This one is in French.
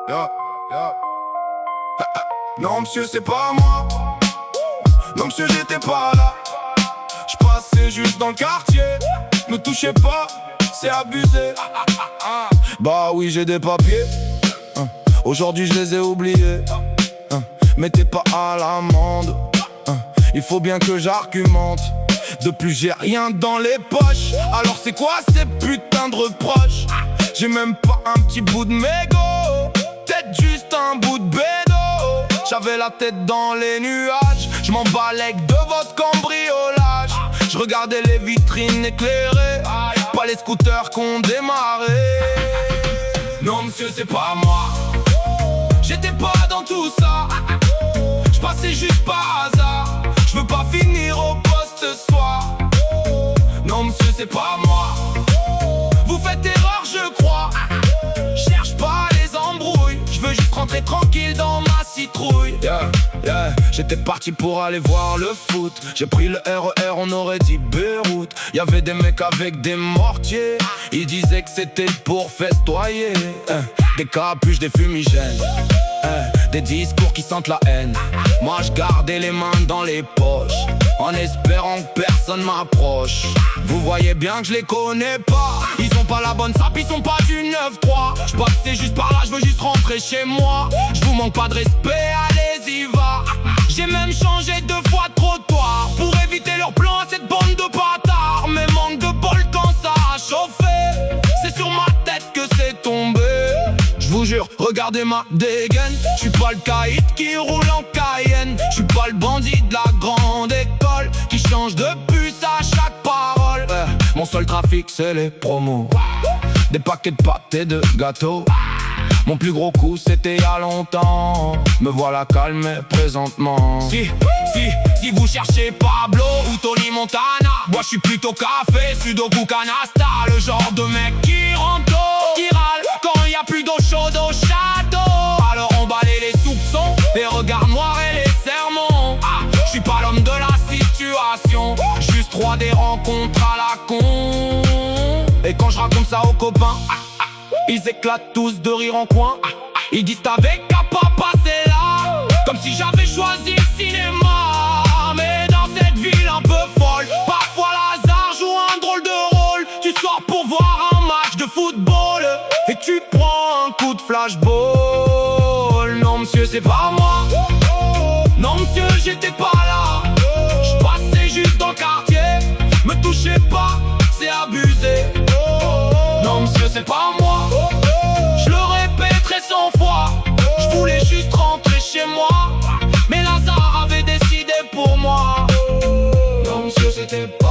Yo, yo. Non monsieur c'est pas moi. Non monsieur j'étais pas là. J'passais juste dans le quartier. Ne touchez pas, c'est abusé. Bah oui j'ai des papiers. Aujourd'hui je les ai oubliés. Mettez pas à l'amende. Il faut bien que j'argumente. De plus j'ai rien dans les poches. Alors c'est quoi ces putains de reproches? J'ai même pas un petit bout de mégot. Peut-être juste un bout de bédo. J'avais la tête dans les nuages. Je m'emballais de votre cambriolage. Je regardais les vitrines éclairées, pas les scooters qu'on démarrait. Non monsieur c'est pas moi. J'étais pas dans tout ça. Je passais juste par hasard. Je veux pas finir au poste ce soir. Non monsieur c'est pas moi. Vous faites erreur je crois. Cherche pas les embrouilles. Je veux juste rentrer tranquille dans ma citrouille. J'étais parti pour aller voir le foot. J'ai pris le RER, on aurait dit Beyrouth. Y'avait des mecs avec des mortiers. Ils disaient que c'était pour festoyer. Des capuches, des fumigènes. Des discours qui sentent la haine. Moi je gardais les mains dans les poches, en espérant que personne m'approche. Vous voyez bien que je les connais pas. Ils ont pas la bonne sape, ils sont pas du 9-3. Je c'est juste par là, je veux juste rentrer chez moi. Je vous manque pas de respect, allez-y va. J'ai même changé 2 fois de trottoir pour éviter leur plan à cette bande de bâtards. Mais manque de bol quand ça a chauffé. C'est sur ma tête que c'est tombé. Je vous jure, regardez ma dégaine. J'suis pas le caïd qui roule en Cayenne. J'suis pas le bandit de la grande école qui change de puce à chaque parole. Mon seul trafic c'est les promos. Des paquets de pâtes et de gâteaux. Mon plus gros coup c'était y'a longtemps. Me voilà calme présentement. Si vous cherchez Pablo ou Tony Montana, moi j'suis plutôt café, sudoku, canasta. Le genre de mec qui rentre tôt, qui râle quand y a plus d'eau chaude au château. Alors on balaye les soupçons, les regards noirs et les sermons. J'suis pas l'homme de la situation, juste roi des rencontres à la con. Et quand je raconte ça aux copains, ils éclatent tous de rire en coin. Ils disent t'avais qu'à pas passer là, comme si j'avais choisi le cinéma. Mais dans cette ville un peu folle, parfois l'hasard joue un drôle de rôle. Tu sors pour voir un match de football et tu prends un coup de flashball. Non monsieur c'est pas moi. Non monsieur j'étais pas là. Je passais juste dans le quartier. Me touchez pas, c'est abusé. Non monsieur c'est pas moi. Je le répéterai 100 fois. Je voulais juste rentrer chez moi, mais Lazare avait décidé pour moi. Non monsieur c'était pas